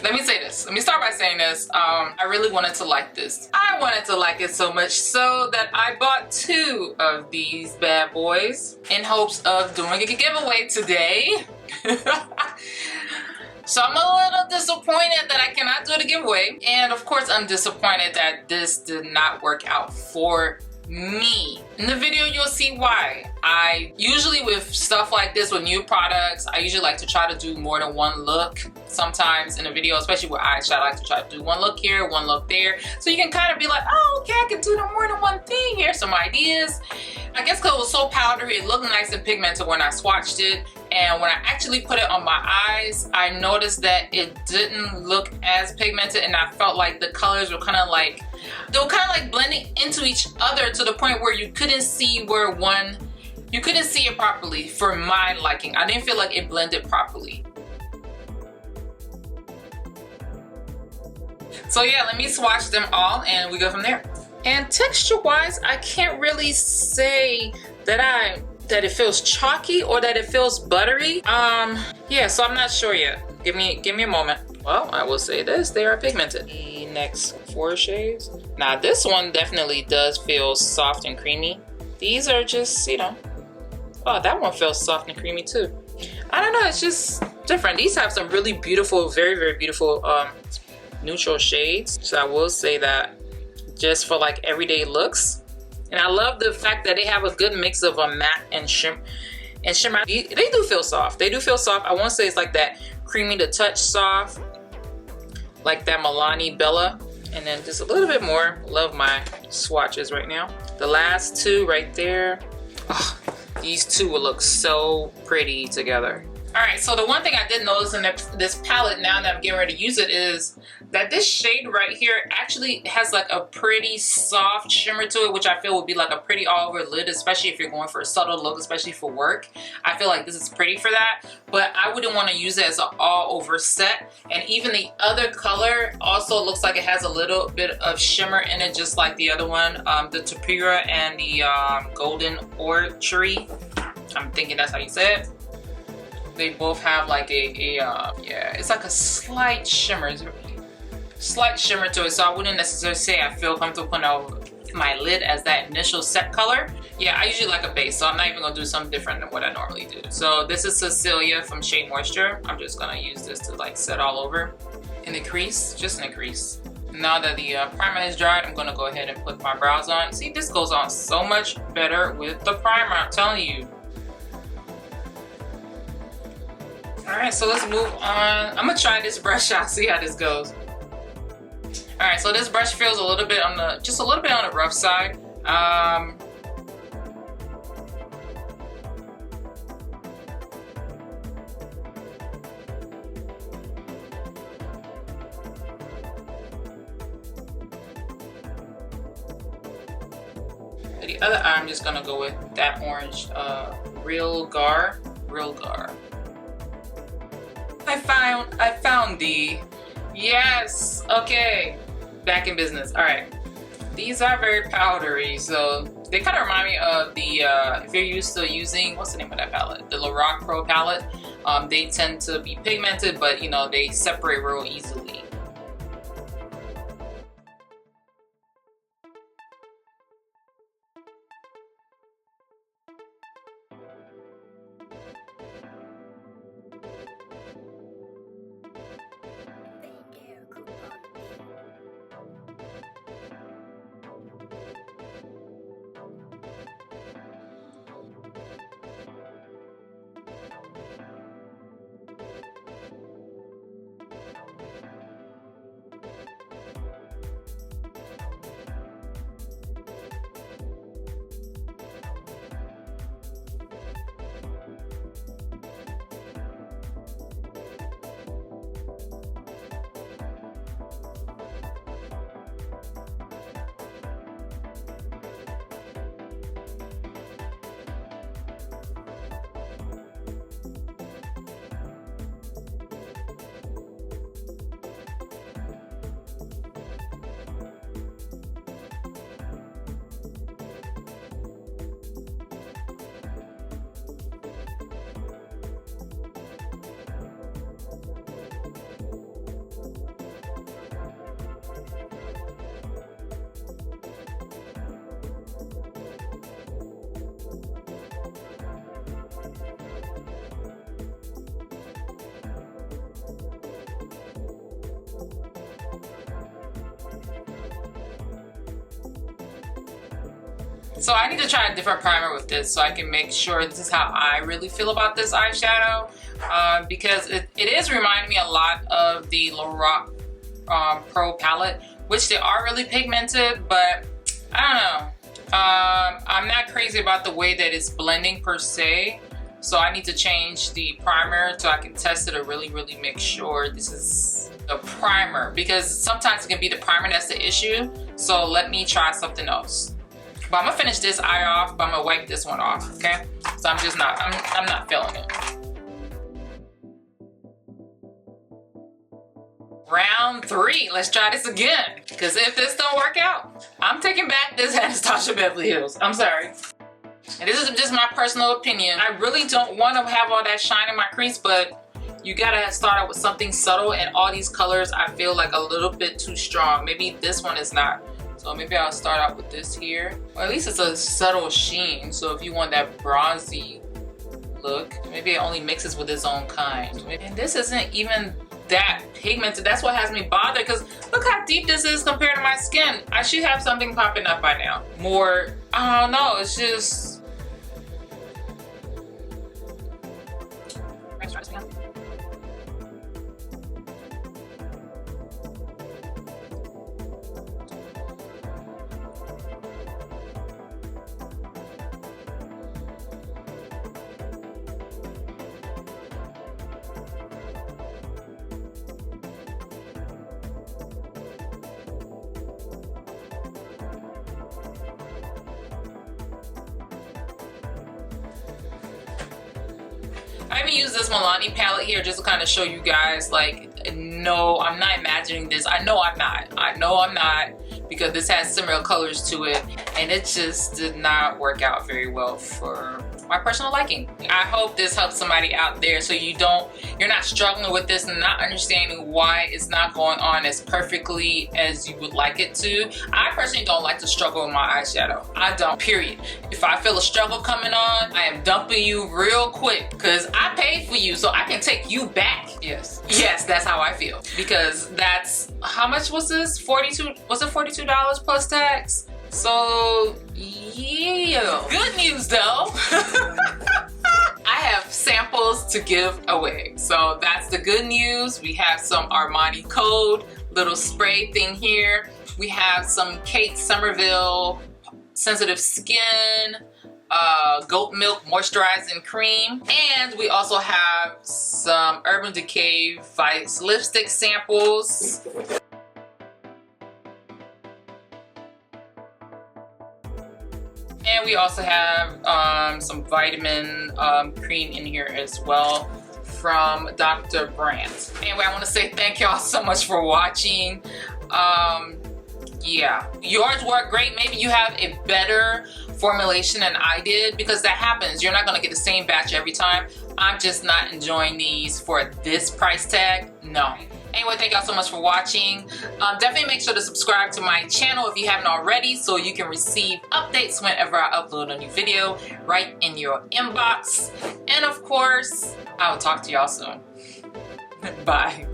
let me say this. Let me start by saying this. I really wanted to like this. I wanted to like it so much so that I bought 2 of these bad boys in hopes of doing a giveaway today. So I'm a little disappointed that I cannot do the giveaway. And of course, I'm disappointed that this did not work out for me. In the video, you'll see why. I usually, with stuff like this, with new products, I usually like to try to do more than one look. Sometimes in a video, especially with eyeshadow, I like to try to do one look here, one look there. So you can kind of be like, oh, okay, I can do more than one thing. Here's some ideas. I guess because it was so powdery, it looked nice and pigmented when I swatched it. And when I actually put it on my eyes, I noticed that it didn't look as pigmented, and I felt like the colors were kind of like, they were kind of like blending into each other to the point where you couldn't see where you couldn't see it properly for my liking. I didn't feel like it blended properly. So yeah, let me swatch them all and we go from there. And texture-wise, I can't really say that it feels chalky or that it feels buttery. Yeah, so I'm not sure yet. Give me a moment. Well, I will say this, they are pigmented. The next 4 shades. Now this one definitely does feel soft and creamy. These are just, you know, oh, that one feels soft and creamy too. I don't know, it's just different. These have some really beautiful, very, very beautiful neutral shades. So I will say that just for like everyday looks. And I love the fact that they have a good mix of a matte and shimmer. They do feel soft. They do feel soft. I won't say it's like that creamy to touch soft, like that Milani Bella. And then just a little bit more. Love my swatches right now. The last 2 right there. Oh, these 2 will look so pretty together. All right, so the one thing I did notice in this palette, now that I'm getting ready to use it, is that this shade right here actually has like a pretty soft shimmer to it, which I feel would be like a pretty all over lid, especially if you're going for a subtle look, especially for work. I feel like this is pretty for that, but I wouldn't want to use it as an all over set. And even the other color also looks like it has a little bit of shimmer in it, just like the other one, the Tempura and the Golden Orchery. I'm thinking that's how you say it. They both have like yeah, it's like a slight shimmer to it. So I wouldn't necessarily say I feel comfortable putting over my lid as that initial set color. Yeah, I usually like a base, so I'm not even gonna do something different than what I normally do. So this is Cecilia from Shea Moisture. I'm just gonna use this to like set all over in the crease, just in the crease. Now that the primer has dried, I'm gonna go ahead and put my brows on. See, this goes on so much better with the primer, I'm telling you. Alright, so let's move on. I'm gonna try this brush out, see how this goes. Alright, so this brush feels a little bit on the, just a little bit on the rough side. The other eye, I'm just gonna go with that orange Real Gar. I found the, yes, okay, back in business. All right, these are very powdery, so they kind of remind me of the, if you're used to using, what's the name of that palette? The Lorac Pro palette. They tend to be pigmented, but you know, they separate real easily. So I need to try a different primer with this so I can make sure this is how I really feel about this eyeshadow. Because it is reminding me a lot of the Lorac Pro palette, which they are really pigmented, but I don't know. I'm not crazy about the way that it's blending per se. So I need to change the primer so I can test it to really make sure this is the primer, because sometimes it can be the primer that's the issue. So let me try something else. But I'm gonna finish this eye off, but I'm gonna wipe this one off, okay? So I'm not feeling it. Round 3, let's try this again. Because if this don't work out, I'm taking back this Anastasia Beverly Hills. I'm sorry. And this is just my personal opinion. I really don't want to have all that shine in my crease, but you gotta start out with something subtle, and all these colors I feel like a little bit too strong. Maybe this one is not. So maybe I'll start out with this here. Or at least it's a subtle sheen. So if you want that bronzy look, maybe it only mixes with its own kind. And this isn't even that pigmented. That's what has me bothered, because look how deep this is compared to my skin. I should have something popping up by now. More, I don't know, it's just... I even use this Milani palette here just to kind of show you guys, like, no, I'm not imagining this. I know I'm not, because this has similar colors to it, and it just did not work out very well for my personal liking. I hope this helps somebody out there, so you're not struggling with this and not understanding why it's not going on as perfectly as you would like it to. I personally don't like to struggle with my eyeshadow. I don't, period. If I feel a struggle coming on, I am dumping you real quick, because I paid for you, so I can take you back. Yes, that's how I feel, because that's, how much was this? 42, was it $42 plus tax? So yeah, good news though. I have samples to give away, so that's the good news. We have some Armani Code little spray thing here. We have some Kate Somerville sensitive skin goat milk moisturizing cream, and we also have some Urban Decay Vice lipstick samples. And we also have some vitamin cream in here as well from Dr. Brandt. Anyway, I want to say thank y'all so much for watching. Yeah, yours worked great. Maybe you have a better formulation than I did, because that happens. You're not going to get the same batch every time. I'm just not enjoying these for this price tag. No. Anyway, thank y'all so much for watching. Definitely make sure to subscribe to my channel if you haven't already, so you can receive updates whenever I upload a new video right in your inbox. And of course, I will talk to y'all soon. Bye.